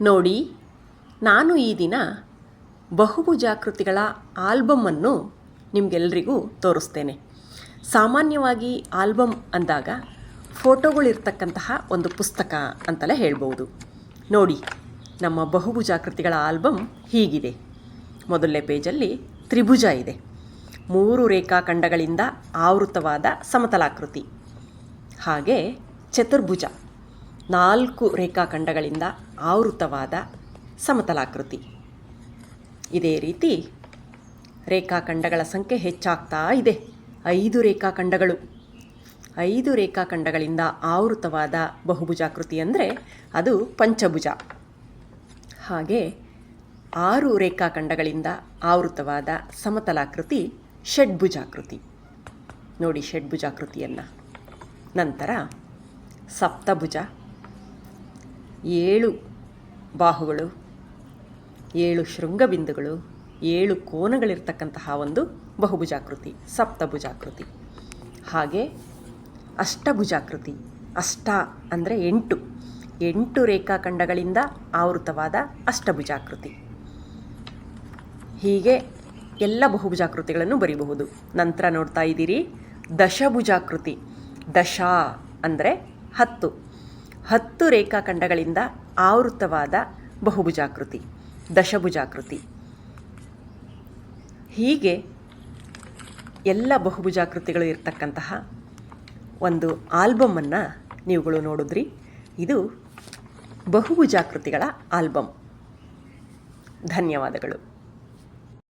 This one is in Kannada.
ನೋಡಿ, ನಾನು ಈ ದಿನ ಬಹುಭುಜಾಕೃತಿಗಳ ಆಲ್ಬಮ್ಮನ್ನು ನಿಮಗೆಲ್ಲರಿಗೂ ತೋರಿಸ್ತೇನೆ. ಸಾಮಾನ್ಯವಾಗಿ ಆಲ್ಬಮ್ ಅಂದಾಗ ಫೋಟೋಗಳಿರ್ತಕ್ಕಂತಹ ಒಂದು ಪುಸ್ತಕ ಅಂತಲೇ ಹೇಳ್ಬೋದು. ನೋಡಿ, ನಮ್ಮ ಬಹುಭುಜಾಕೃತಿಗಳ ಆಲ್ಬಮ್ ಹೀಗಿದೆ. ಮೊದಲನೇ ಪೇಜಲ್ಲಿ ತ್ರಿಭುಜ ಇದೆ. 3 ರೇಖಾಖಂಡಗಳಿಂದ ಆವೃತವಾದ ಸಮತಲಾಕೃತಿ. ಹಾಗೆ ಚತುರ್ಭುಜ, 4 ರೇಖಾಖಂಡಗಳಿಂದ ಆವೃತವಾದ ಸಮತಲಾಕೃತಿ. ಇದೇ ರೀತಿ ರೇಖಾಖಂಡಗಳ ಸಂಖ್ಯೆ ಹೆಚ್ಚಾಗ್ತಾ ಇದೆ. 5 ರೇಖಾಖಂಡಗಳು. 5 ರೇಖಾಖಂಡಗಳಿಂದ ಆವೃತವಾದ ಬಹುಭುಜಾಕೃತಿ ಅಂದರೆ ಅದು ಪಂಚಭುಜ. ಹಾಗೆ 6 ರೇಖಾಖಂಡಗಳಿಂದ ಆವೃತವಾದ ಸಮತಲಾಕೃತಿ ಷಡ್ಭುಜಾಕೃತಿ. ನೋಡಿ ಷಡ್ಭುಜಾಕೃತಿಯನ್ನು. ನಂತರ ಸಪ್ತಭುಜ, 7 ಬಾಹುಗಳು, 7 ಶೃಂಗಬಿಂದುಗಳು, 7 ಕೋನಗಳಿರ್ತಕ್ಕಂತಹ ಒಂದು ಬಹುಭುಜಾಕೃತಿ ಸಪ್ತಭುಜಾಕೃತಿ. ಹಾಗೆ ಅಷ್ಟಭುಜಾಕೃತಿ. ಅಷ್ಟ ಅಂದರೆ 8 ರೇಖಾಖಂಡಗಳಿಂದ ಆವೃತವಾದ ಅಷ್ಟಭುಜಾಕೃತಿ. ಹೀಗೆ ಎಲ್ಲ ಬಹುಭುಜಾಕೃತಿಗಳನ್ನು ಬರೀಬಹುದು. ನಂತರ ನೋಡ್ತಾ ಇದ್ದೀರಿ ದಶಭುಜಾಕೃತಿ. ದಶ ಅಂದರೆ 10 ರೇಖಾಖಂಡಗಳಿಂದ ಆವೃತವಾದ ಬಹುಭುಜಾಕೃತಿ ದಶಭುಜಾಕೃತಿ. ಹೀಗೆ ಎಲ್ಲ ಬಹುಭುಜಾಕೃತಿಗಳು ಇರ್ತಕ್ಕಂತಹ ಒಂದು ಆಲ್ಬಮನ್ನು ನೀವುಗಳು ನೋಡಿದ್ರಿ. ಇದು ಬಹುಭುಜಾಕೃತಿಗಳ ಆಲ್ಬಮ್. ಧನ್ಯವಾದಗಳು.